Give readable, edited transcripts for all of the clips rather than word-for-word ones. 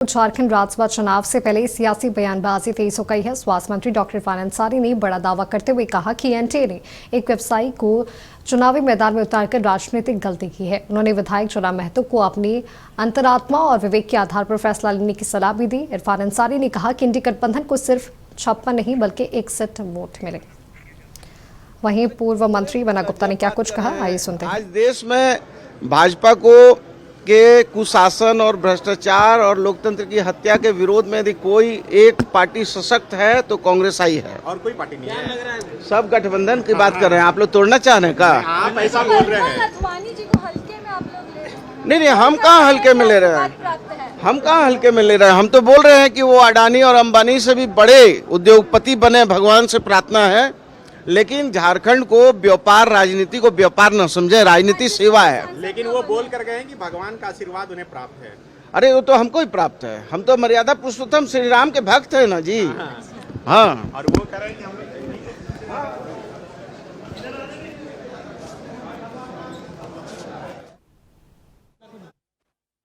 झारखंड राज्यसभा चुनाव से पहले सियासी बयानबाजी तेज हो गई है। स्वास्थ्य मंत्री डॉक्टर इरफान अंसारी ने बड़ा दावा करते हुए कहा कि एनटीए ने एक व्यवसायी को चुनावी मैदान में उतारकर राजनीतिक गलती की है। उन्होंने विधायक चुनाव महतो को अपनी अंतरात्मा और विवेक के आधार पर फैसला लेने की सलाह भी दी। इरफान अंसारी ने कहा कि इंडी गठबंधन को सिर्फ 56 नहीं बल्कि 61 वोट मिले। वहीं पूर्व मंत्री वना गुप्ता ने क्या कुछ कहा, आइए सुनते हैं। आज देश में भाजपा को के कुशासन और भ्रष्टाचार और लोकतंत्र की हत्या के विरोध में यदि कोई एक पार्टी सशक्त है तो कांग्रेस आई है, और कोई पार्टी नहीं है। सब गठबंधन की बात कर रहे हैं। आप लोग तोड़ना चाह रहे हैं का? आप ऐसा बोल रहे हैं। नहीं, हम कहाँ हल्के में ले रहे हैं, हम कहाँ हल्के में ले रहे हैं। हम तो बोल रहे हैं कि वो अडानी और अंबानी से भी बड़े उद्योगपति बने, भगवान से प्रार्थना है। लेकिन झारखंड को व्यापार, राजनीति को व्यापार न समझे, राजनीति सेवा है। लेकिन वो बोल कर गए हैं कि भगवान का आशीर्वाद उन्हें प्राप्त है। अरे वो तो हमको ही प्राप्त है, हम तो मर्यादा पुरुषोत्तम श्री राम के भक्त है ना जी। हाँ, और वो कह रहे हैं कि हम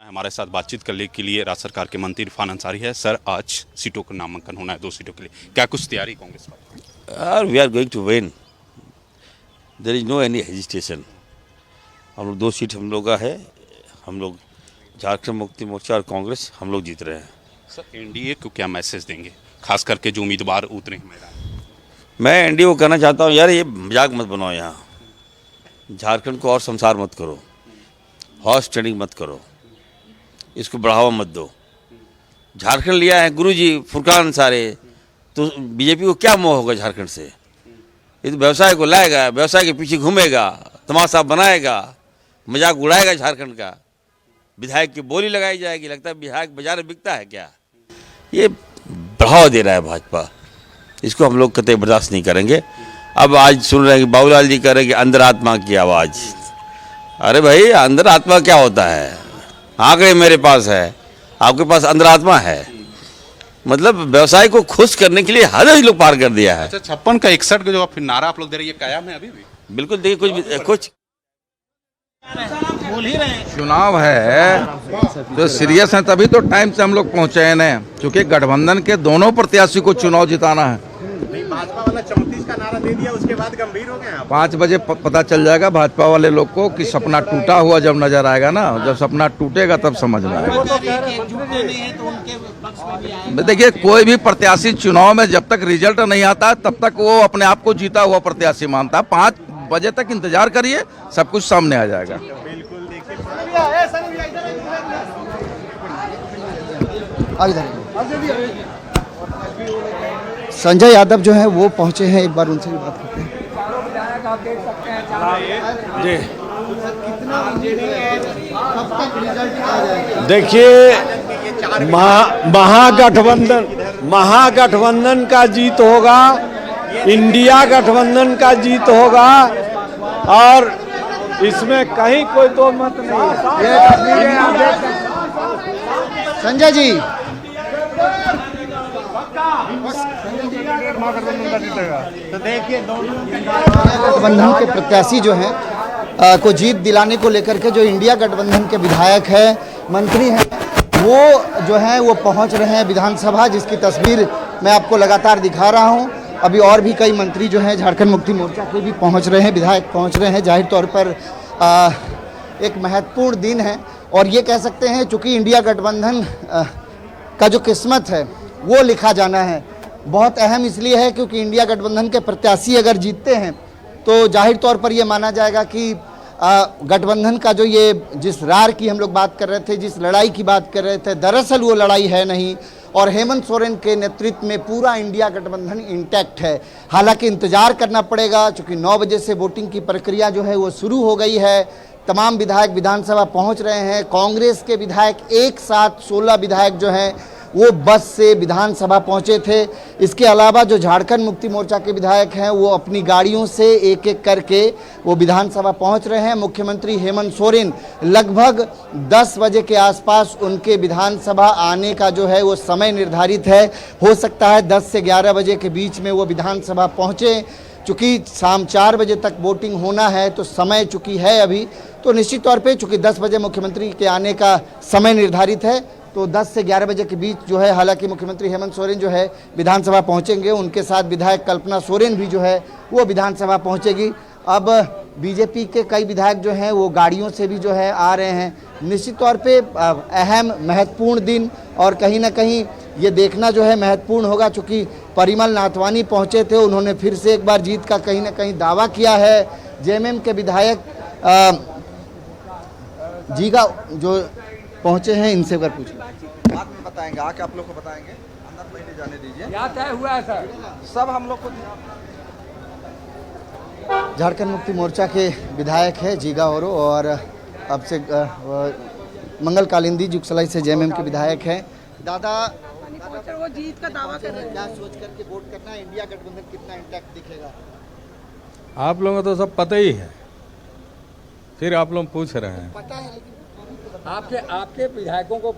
हमारे साथ बातचीत करने के लिए राज्य सरकार के मंत्री इरफान अंसारी है। सर, आज सीटों का नामांकन होना है, 2 सीटों के लिए, क्या कुछ तैयारी कांग्रेस का? We are going to win. There is no any hesitation. हम लोग 2 सीट हम लोग का है। हम लोग झारखंड मुक्ति मोर्चा और कांग्रेस हम लोग जीत रहे हैं। सर, एनडीए को क्या मैसेज देंगे, खास करके जो उम्मीदवार उतरे हैं मैदान? मैं एनडीए को कहना चाहता हूँ, यार ये मजाक मत बनाओ। यहाँ झारखंड को और संसार मत करो, हॉर्स ट्रेडिंग मत करो, इसको बढ़ावा मत दो। झारखंड लिया है गुरुजी फुरकान अंसारी, तो बीजेपी को क्या मोह होगा झारखंड से? ये तो व्यवसाय को लाएगा, व्यवसाय के पीछे घूमेगा, तमाशा बनाएगा, मजाक उड़ाएगा झारखंड का। विधायक की बोली लगाई जाएगी, लगता है विधायक बाजार में बिकता है क्या? ये बढ़ावा दे रहा है भाजपा, इसको हम लोग कतई बर्दाश्त नहीं करेंगे। अब आज सुन रहे हैं कि बाबूलाल जी कह रहे हैं कि अंदर आत्मा की आवाज़। अरे भाई, अंदर आत्मा क्या होता है? आंकड़े मेरे पास है, आपके पास अंदर आत्मा है। मतलब व्यवसाय को खुश करने के लिए हद ही लोग पार कर दिया है। अच्छा, 56 का 61 का जो फिर नारा आप लोग दे रहे हैं, ये कायम है अभी भी? बिल्कुल, देखिए कुछ चुनाव है जो सीरियस है, तभी तो टाइम से हम लोग पहुंचे हैं, क्योंकि गठबंधन के दोनों प्रत्याशी को चुनाव जिताना है। भाजपा वाला 34 का नारा दे दिया, उसके बाद गंभीर हो गए आप। 5 बजे पता चल जाएगा भाजपा वाले लोग को कि सपना टूटा हुआ जब नजर आएगा ना, जब सपना टूटेगा तब समझ में आएगा। देखिए, कोई भी प्रत्याशी चुनाव में जब तक रिजल्ट नहीं आता तब तक वो अपने आप को जीता हुआ प्रत्याशी मानता है। 5 बजे तक इंतजार करिए, सब कुछ सामने आ जाएगा। संजय यादव जो है वो पहुंचे हैं, एक बार उनसे भी बात करते हैं। देखिए, महागठबंधन का जीत होगा, इंडिया गठबंधन का जीत होगा, और इसमें कहीं कोई दो मत नहीं। संजय जी, तो देखिए, गठबंधन के प्रत्याशी जो हैं को जीत दिलाने को लेकर के जो इंडिया गठबंधन के विधायक हैं, मंत्री हैं, वो जो हैं वो पहुंच रहे हैं विधानसभा, जिसकी तस्वीर मैं आपको लगातार दिखा रहा हूं। अभी और भी कई मंत्री जो हैं झारखंड मुक्ति मोर्चा के भी पहुंच रहे हैं, विधायक पहुंच रहे हैं। जाहिर तौर पर एक महत्वपूर्ण दिन है, और ये कह सकते हैं चूँकि इंडिया गठबंधन का जो किस्मत है वो लिखा जाना है। बहुत अहम इसलिए है क्योंकि इंडिया गठबंधन के प्रत्याशी अगर जीतते हैं तो जाहिर तौर पर ये माना जाएगा कि गठबंधन का जो ये जिस रार की हम लोग बात कर रहे थे, जिस लड़ाई की बात कर रहे थे, दरअसल वो लड़ाई है नहीं, और हेमंत सोरेन के नेतृत्व में पूरा इंडिया गठबंधन इंटैक्ट है। हालांकि इंतजार करना पड़ेगा, चूँकि 9 बजे से वोटिंग की प्रक्रिया जो है वो शुरू हो गई है। तमाम विधायक विधानसभा पहुँच रहे हैं। कांग्रेस के विधायक एक साथ 16 विधायक जो हैं वो बस से विधानसभा पहुंचे थे। इसके अलावा जो झारखंड मुक्ति मोर्चा के विधायक हैं वो अपनी गाड़ियों से एक एक करके वो विधानसभा पहुंच रहे हैं। मुख्यमंत्री हेमंत सोरेन लगभग 10 बजे के आसपास उनके विधानसभा आने का जो है वो समय निर्धारित है। हो सकता है 10 से 11 बजे के बीच में वो विधानसभा पहुँचे। चूँकि शाम 4 बजे तक वोटिंग होना है तो समय चूँकि है अभी, तो निश्चित तौर पे चूँकि 10 बजे मुख्यमंत्री के आने का समय निर्धारित है, तो 10 से 11 बजे के बीच जो है, हालांकि मुख्यमंत्री हेमंत सोरेन जो है विधानसभा पहुंचेंगे, उनके साथ विधायक कल्पना सोरेन भी जो है वो विधानसभा पहुंचेगी। अब बीजेपी के कई विधायक जो हैं वो गाड़ियों से भी जो है आ रहे हैं। निश्चित तौर पे अहम महत्वपूर्ण दिन, और कहीं ना कहीं ये देखना जो है महत्वपूर्ण होगा, चूँकि परिमल नाथवानी पहुँचे थे, उन्होंने फिर से एक बार जीत का कहीं ना कहीं दावा किया है। जेएमएम के विधायक जीगा जो पहुँचे हैं, इनसे अगर पूछें बाद में बताएंगे, आके आप लोग को बताएंगे, अंदर पहले जाने दीजिए। क्या तय हुआ है सर? सब हम लोग को झारखंड मुक्ति मोर्चा के विधायक है जीगा ओरो, और अब से मंगल कालिंदी जुगसलाई से जेएमएम के विधायक हैं। दादा वो जीत का दावा कर रहे हैं, क्या सोच करके वोट करना है? इंडिया गठबंधन कितना इंटैक्ट दिखेगा? आप लोगों को तो सब पता ही है, फिर आप लोग पूछ रहे हैं। पता है, लेकिन आपके विधायकों को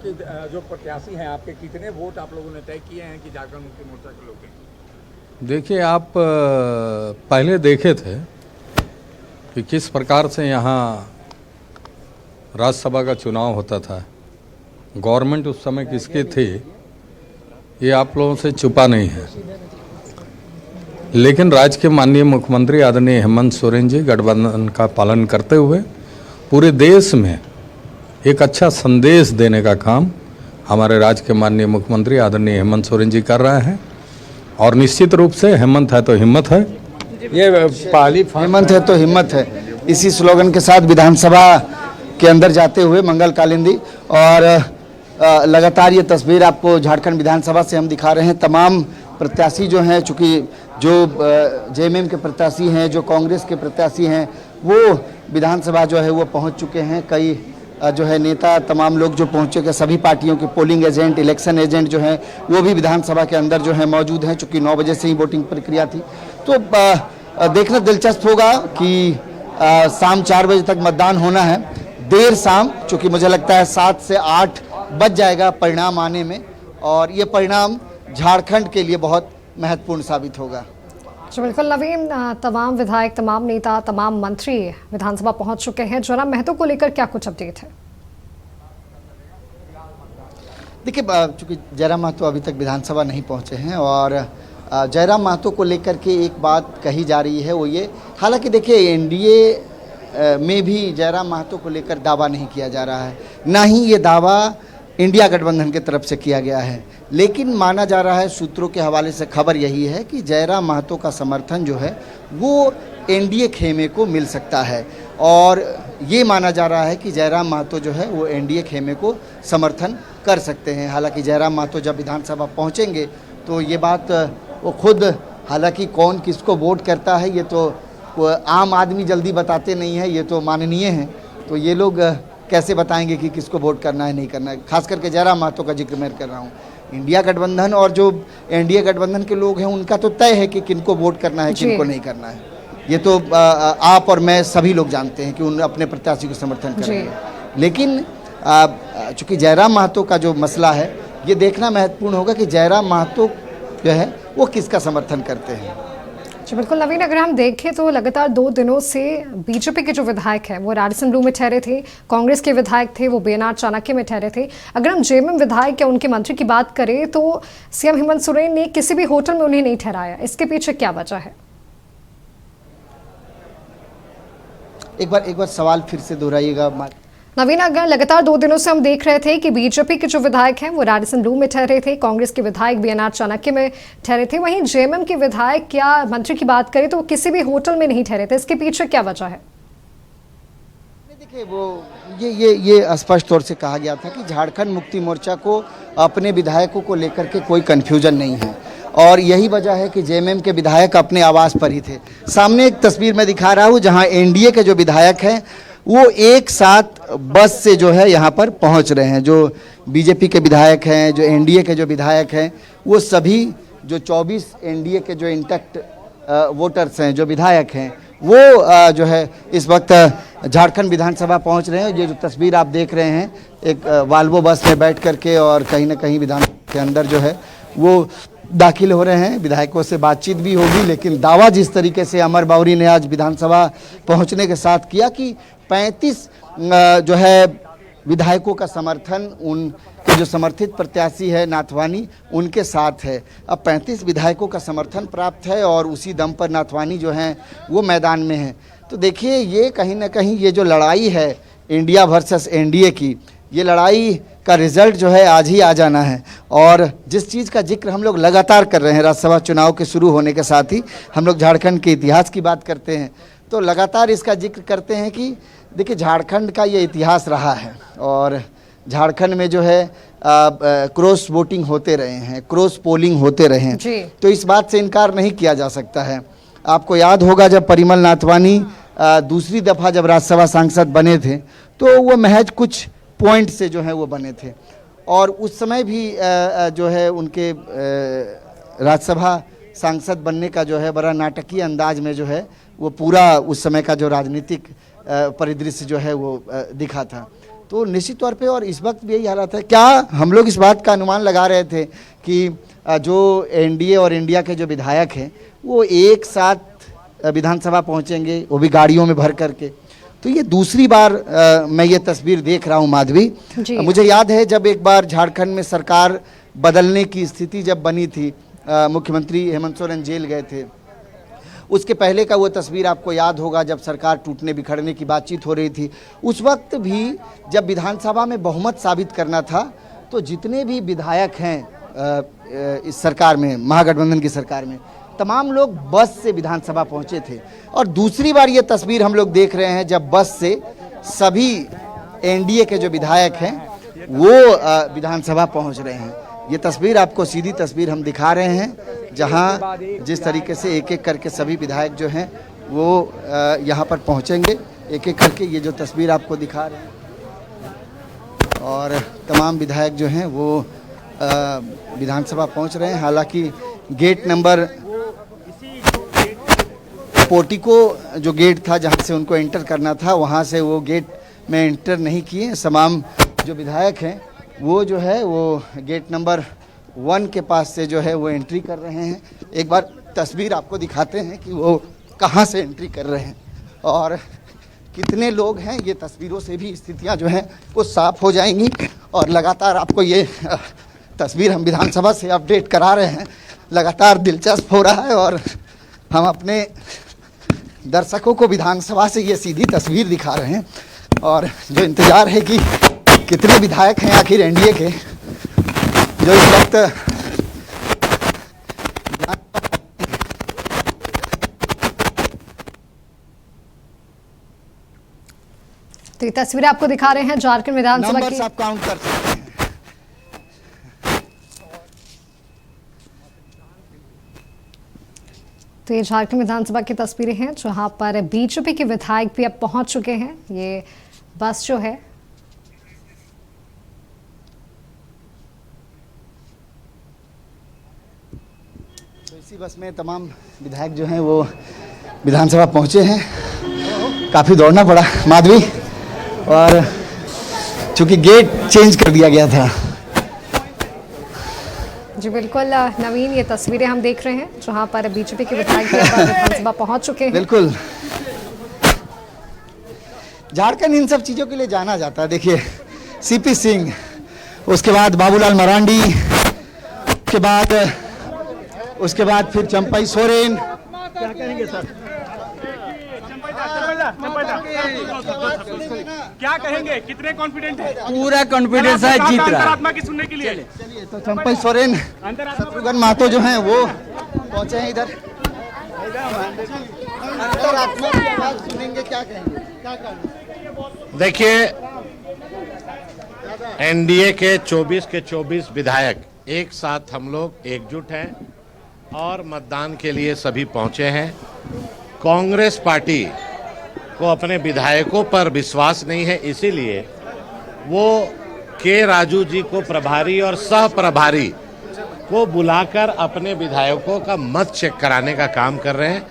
जो प्रत्याशी हैं आपके, कितने वोट आप लोगों ने तय किए हैं कि झारखंड मुक्ति मोर्चा के लोग हैं? देखिए, आप पहले देखे थे कि किस प्रकार से यहाँ राज्यसभा का चुनाव होता था। गवर्नमेंट उस समय किसकी थी ये आप लोगों से छुपा नहीं है, लेकिन राज्य के माननीय मुख्यमंत्री आदरणीय हेमंत सोरेन जी गठबंधन का पालन करते हुए पूरे देश में एक अच्छा संदेश देने का काम हमारे राज्य के माननीय मुख्यमंत्री आदरणीय हेमंत सोरेन जी कर रहे हैं। और निश्चित रूप से हेमंत है तो हिम्मत है, ये पहली हेमंत है तो हिम्मत है, इसी स्लोगन के साथ विधानसभा के अंदर जाते हुए मंगल कालिंदी। और लगातार ये तस्वीर आपको झारखंड विधानसभा से हम दिखा रहे हैं। तमाम प्रत्याशी जो हैं, चूँकि जो जेएमएम के प्रत्याशी हैं, जो कांग्रेस के प्रत्याशी हैं, वो विधानसभा जो है वो पहुंच चुके हैं। कई जो है नेता, तमाम लोग जो पहुंचे के, सभी पार्टियों के पोलिंग एजेंट, इलेक्शन एजेंट जो हैं वो भी विधानसभा के अंदर जो है मौजूद हैं, चूँकि 9 बजे से ही वोटिंग प्रक्रिया थी। तो देखना दिलचस्प होगा कि शाम 4 बजे तक मतदान होना है, देर शाम, चूँकि मुझे लगता है 7 से 8 बज जाएगा परिणाम आने में, और ये परिणाम झारखंड के लिए बहुत महत्वपूर्ण साबित होगा। जी बिल्कुल नवीन, तमाम विधायक, तमाम नेता, तमाम मंत्री विधानसभा पहुंच चुके हैं। जयराम महतो को लेकर क्या कुछ अपडेट है? देखिए, चूँकि जयराम महतो अभी तक विधानसभा नहीं पहुंचे हैं, और जयराम महतो को लेकर के एक बात कही जा रही है, वो ये, हालांकि देखिए एनडीए में भी जयराम महतो को लेकर दावा नहीं किया जा रहा है, ना ही ये दावा इंडिया गठबंधन की तरफ से किया गया है, लेकिन माना जा रहा है, सूत्रों के हवाले से खबर यही है कि जयराम महतो का समर्थन जो है वो एनडीए खेमे को मिल सकता है, और ये माना जा रहा है कि जयराम महतो जो है वो एनडीए खेमे को समर्थन कर सकते हैं। हालांकि जयराम महतो जब विधानसभा पहुंचेंगे तो ये बात वो खुद, हालांकि कौन किसको वोट करता है ये तो आम आदमी जल्दी बताते नहीं है, ये तो माननीय हैं, तो ये लोग कैसे बताएंगे कि किसको वोट करना है नहीं करना है। खास करके जयराम महतो का जिक्र मैं कर रहा हूँ। इंडिया गठबंधन और जो एनडीए गठबंधन के लोग हैं उनका तो तय है कि किनको वोट करना है, किनको नहीं करना है। ये तो आप और मैं सभी लोग जानते हैं कि उन अपने प्रत्याशी को समर्थन करेंगे, लेकिन चूँकि जयराम महतो का जो मसला है ये देखना महत्वपूर्ण होगा कि जयराम महतो जो है वो किसका समर्थन करते हैं। जी बिल्कुल नवीन, अगर हम देखें तो लगातार 2 दिनों से बीजेपी के जो विधायक हैं वो रैडिसन ब्लू में ठहरे थे, कांग्रेस के विधायक थे वो बीएनआर चाणक्य में ठहरे थे। अगर हम जेएमएम विधायक या उनके मंत्री की बात करें तो सीएम हेमंत सोरेन ने किसी भी होटल में उन्हें नहीं ठहराया, इसके पीछे क्या वजह है? एक बार सवाल फिर से दोहराइएगा नवीन। अगर लगातार 2 दिनों से हम देख रहे थे कि बीजेपी के जो विधायक हैं वो रैडिसन ब्लू में ठहरे थे, कांग्रेस के विधायक बीएनआर चाणक्य में ठहरे थे, वहीं जेएमएम के विधायक या मंत्री की बात करें तो वो किसी भी होटल में नहीं ठहरे थे, इसके पीछे क्या वजह है? देखिए, वो ये स्पष्ट तौर से कहा गया था कि झारखंड मुक्ति मोर्चा को अपने विधायकों को लेकर के कोई कन्फ्यूजन नहीं है, और यही वजह है कि जेएमएम के विधायक अपने आवास पर ही थे। सामने एक तस्वीर मैं दिखा रहा हूँ जहाँ एनडीए के जो विधायक हैं वो एक साथ बस से जो है यहाँ पर पहुँच रहे हैं। जो बीजेपी के विधायक हैं, जो एनडीए के जो विधायक हैं, वो सभी जो 24 एनडीए के जो इंटैक्ट वोटर्स हैं, जो विधायक हैं, वो जो है इस वक्त झारखंड विधानसभा पहुँच रहे हैं। ये जो तस्वीर आप देख रहे हैं, एक वाल्वो बस में बैठ करके और कहीं ना कहीं विधान के अंदर जो है वो दाखिल हो रहे हैं। विधायकों से बातचीत भी होगी, लेकिन दावा जिस तरीके से अमर बाउरी ने आज विधानसभा पहुंचने के साथ किया कि 35 जो है विधायकों का समर्थन उन के जो समर्थित प्रत्याशी है नाथवानी, उनके साथ है। अब 35 विधायकों का समर्थन प्राप्त है और उसी दम पर नाथवानी जो हैं वो मैदान में हैं। तो देखिए, ये कहीं ना कहीं ये जो लड़ाई है इंडिया वर्सेस एनडीए की, ये लड़ाई का रिजल्ट जो है आज ही आ जाना है। और जिस चीज़ का जिक्र हम लोग लगातार कर रहे हैं, राज्यसभा चुनाव के शुरू होने के साथ ही हम लोग झारखंड के इतिहास की बात करते हैं, तो लगातार इसका जिक्र करते हैं कि देखिए झारखंड का ये इतिहास रहा है और झारखंड में जो है क्रॉस वोटिंग होते रहे हैं, क्रॉस पोलिंग होते रहे हैं, तो इस बात से इनकार नहीं किया जा सकता है। आपको याद होगा जब परिमल नाथवानी दूसरी दफ़ा जब राज्यसभा सांसद बने थे तो वो महज कुछ पॉइंट से जो है वो बने थे और उस समय भी जो है उनके राज्यसभा सांसद बनने का जो है बड़ा नाटकीय अंदाज में जो है वो पूरा उस समय का जो राजनीतिक परिदृश्य जो है वो दिखा था। तो निश्चित तौर पे और इस वक्त भी यही हालत है। क्या हम लोग इस बात का अनुमान लगा रहे थे कि जो एनडीए और इंडिया के जो विधायक हैं वो एक साथ विधानसभा पहुंचेंगे, वो भी गाड़ियों में भर करके? तो ये दूसरी बार मैं ये तस्वीर देख रहा हूँ माधवी। मुझे याद है जब एक बार झारखंड में सरकार बदलने की स्थिति जब बनी थी, मुख्यमंत्री हेमंत सोरेन जेल गए थे, उसके पहले का वो तस्वीर आपको याद होगा जब सरकार टूटने बिखरने की बातचीत हो रही थी। उस वक्त भी जब विधानसभा में बहुमत साबित करना था तो जितने भी विधायक हैं इस सरकार में, महागठबंधन की सरकार में, तमाम लोग बस से विधानसभा पहुंचे थे। और दूसरी बार ये तस्वीर हम लोग देख रहे हैं जब बस से सभी एनडीए के जो विधायक हैं वो विधानसभा पहुंच रहे हैं। ये तस्वीर आपको सीधी तस्वीर हम दिखा रहे हैं जहां जिस तरीके से एक एक करके सभी विधायक जो हैं वो यहां पर पहुंचेंगे, एक एक करके ये जो तस्वीर आपको दिखा रहे हैं और तमाम विधायक जो हैं वो विधानसभा पहुंच रहे हैं। हालांकि गेट नंबर पोर्टिको जो गेट था जहां से उनको एंटर करना था, वहां से वो गेट में एंटर नहीं किए। तमाम जो विधायक हैं वो जो है वो गेट नंबर 1 के पास से जो है वो एंट्री कर रहे हैं। एक बार तस्वीर आपको दिखाते हैं कि वो कहां से एंट्री कर रहे हैं और कितने लोग हैं। ये तस्वीरों से भी स्थितियां जो हैं वो साफ हो जाएंगी और लगातार आपको ये तस्वीर हम विधानसभा से अपडेट करा रहे हैं। लगातार दिलचस्प हो रहा है और हम अपने दर्शकों को विधानसभा से ये सीधी तस्वीर दिखा रहे हैं और जो इंतज़ार है कि कितने विधायक हैं आखिर एनडीए के जो इस वक्त तो ये तस्वीरें आपको दिखा रहे हैं झारखंड विधानसभा की। आप काउंट कर सकते हैं। तो ये झारखंड विधानसभा की तस्वीरें हैं जहां पर बीजेपी के विधायक भी अब पहुंच चुके हैं। ये बस जो है तो इसी बस में तमाम विधायक जो हैं वो विधानसभा पहुंचे हैं। काफ़ी दौड़ना पड़ा माधवी और चूंकि गेट चेंज कर दिया गया था। जी बिल्कुल नवीन, ये तस्वीरें हम देख रहे हैं जहां पर बीजेपी के विधायक विधानसभा पहुंच चुके हैं। बिल्कुल, झारखंड इन सब चीज़ों के लिए जाना जाता है। देखिए सीपी सिंह, उसके बाद बाबूलाल मरांडी, उसके बाद फिर चंपई सोरेन। क्या कहेंगे सर? क्या कहेंगे? कितने कॉन्फिडेंट है? पूरा कॉन्फिडेंस है, जीत रहा है। आत्मा की सुनने के लिए चलिए तो चंपई सोरेन, शत्रुघ्न महतो जो हैं वो पहुंचे हैं इधर। आत्मा की आवाज सुनेंगे, क्या कहेंगे? क्या कहेंगे? देखिए, एनडीए के 24 विधायक एक साथ हम लोग एकजुट हैं और मतदान के लिए सभी पहुंचे हैं। कांग्रेस पार्टी को अपने विधायकों पर विश्वास नहीं है, इसीलिए वो के राजू जी को प्रभारी और सह प्रभारी को बुलाकर अपने विधायकों का मत चेक कराने का काम कर रहे हैं।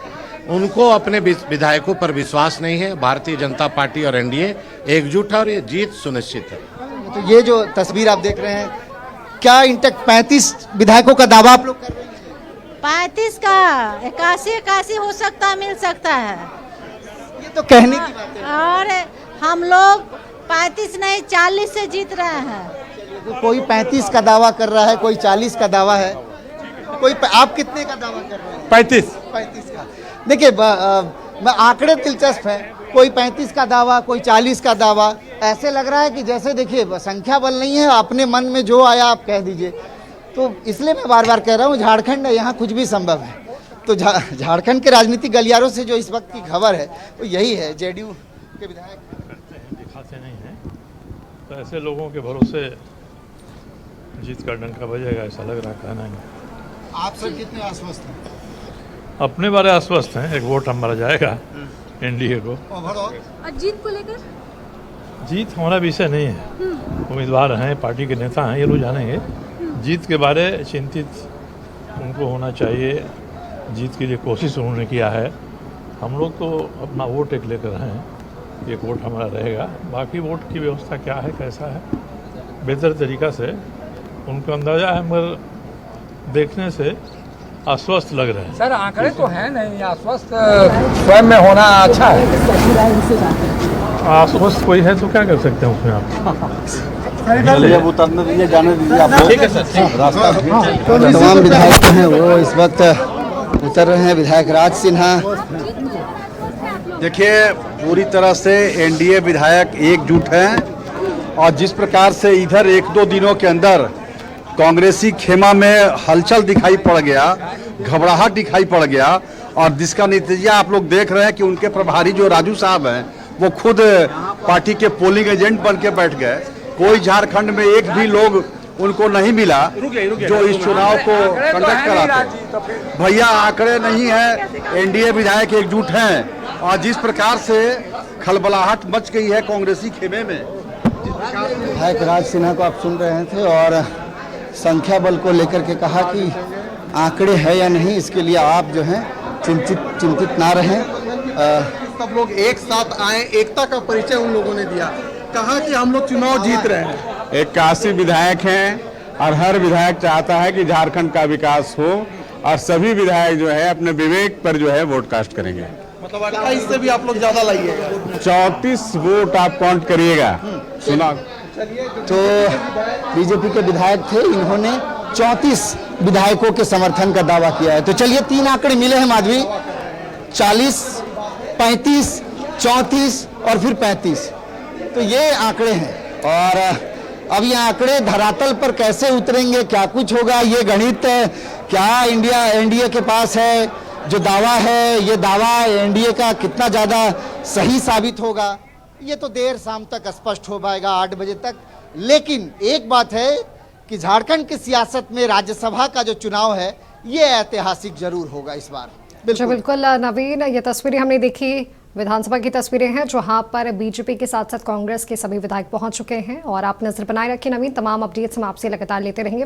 उनको अपने विधायकों पर विश्वास नहीं है। भारतीय जनता पार्टी और एनडीए एकजुट है और ये जीत सुनिश्चित है। तो ये जो तस्वीर आप देख रहे हैं, क्या इंटक 35 विधायकों का दावा आप लोग कर रहे हैं? 35 का 81 हो सकता है, मिल सकता है। ये तो कहने की बात है। और हम लोग 35 नहीं 40 से जीत रहे हैं। कोई 35 का दावा कर रहा है, कोई 40 का दावा है, कोई आप कितने का दावा कर रहे हैं? 35 का। देखिए मैं आंकड़े दिलचस्प है, कोई 35 का दावा, कोई 40 का दावा, ऐसे लग रहा है कि जैसे देखिए संख्या बल नहीं है, अपने मन में जो आया आप कह दीजिए। तो इसलिए मैं बार बार कह रहा हूँ झारखंड है, यहाँ कुछ भी संभव है। तो झारखंड के राजनीतिक गलियारों से जो इस वक्त की खबर है वो यही है, जेडीयू के विधायक दिखाते नहीं हैं, तो ऐसे लोगों के भरोसे जीत का डंका बजेगा ऐसा लग रहा है। कहना नहीं। आप सर कितने आश्वस्त हैं? अपने बारे आश्वस्त हैं, एक वोट हमारा जाएगा एनडीए को। और जीत को लेकर जीत हमारा विषय नहीं है, उम्मीदवार हैं, पार्टी के नेता हैं, ये लोग जानेंगे। जीत के बारे चिंतित उनको होना चाहिए, जीत के लिए कोशिश उन्होंने किया है। हम लोग तो अपना वोट एक लेकर हैं, एक वोट हमारा रहेगा। बाकी वोट की व्यवस्था क्या है, कैसा है, बेहतर तरीक़ा से उनको अंदाज़ा है, मगर देखने से आश्वस्त लग रहे हैं। सर आंकड़े तो हैं नहीं, आश्वस्त स्वयं में होना अच्छा है। आश्वस्त कोई है तो क्या कर सकते हैं उसमें आप? उतरने दीजिए, जाने दीजिए आप। ठीक है सर। रास्ता तमाम विधायक जो हैं वो इस वक्त उतर रहे हैं। विधायक राज सिन्हा, देखिए पूरी तरह से एनडीए विधायक एकजुट हैं और जिस प्रकार से इधर 1-2 दिनों के अंदर कांग्रेसी खेमा में हलचल दिखाई पड़ गया, घबराहट दिखाई पड़ गया, और जिसका नतीजा आप लोग देख रहे हैं कि उनके प्रभारी जो राजू साहब हैं वो खुद पार्टी के पोलिंग एजेंट बन के बैठ गए। कोई झारखंड में एक भी लोग उनको नहीं मिला जो इस चुनाव को कंडक्ट कराते। भैया आंकड़े नहीं है, एनडीए विधायक एकजुट हैं, और जिस प्रकार से खलबलाहट मच गई है कांग्रेसी खेमे में। विधायक राज सिन्हा को आप सुन रहे थे, और संख्या बल को लेकर के कहा कि आंकड़े है या नहीं इसके लिए आप जो हैं चिंतित ना रहें। सब लोग एक साथ आए, एकता का परिचय उन लोगों ने दिया, कहा कि हम लोग चुनाव जीत रहे हैं। 81 विधायक हैं और हर विधायक चाहता है कि झारखंड का विकास हो, और सभी विधायक जो है अपने विवेक पर जो है वोट कास्ट करेंगे। मतलब 28 से भी आप लोग ज्यादा लाइएगा। 34 वोट आप काउंट करिएगा। सुना तो बीजेपी के विधायक थे, इन्होंने 34 विधायकों के समर्थन का दावा किया है। तो चलिए 3 आंकड़े मिले हैं माधवी, 40, 35, 34 और फिर 35। तो ये आंकड़े हैं, और अब ये आंकड़े धरातल पर कैसे उतरेंगे, क्या कुछ होगा, ये गणित क्या एनडीए के पास है, जो दावा है ये दावा एनडीए का कितना ज़्यादा सही साबित होगा, ये तो देर शाम तक स्पष्ट हो पाएगा, 8 बजे तक। लेकिन एक बात है कि झारखंड की सियासत में राज्यसभा का जो चुनाव है ये ऐतिहासिक जरूर होगा इस बार। बिल्कुल नवीन, ये तस्वीरें हमने देखी, विधानसभा की तस्वीरें हैं जहां पर बीजेपी के साथ साथ कांग्रेस के सभी विधायक पहुंच चुके हैं, और आप नजर बनाए रखें नवीन, तमाम अपडेट्स हम आपसे लगातार लेते रहेंगे।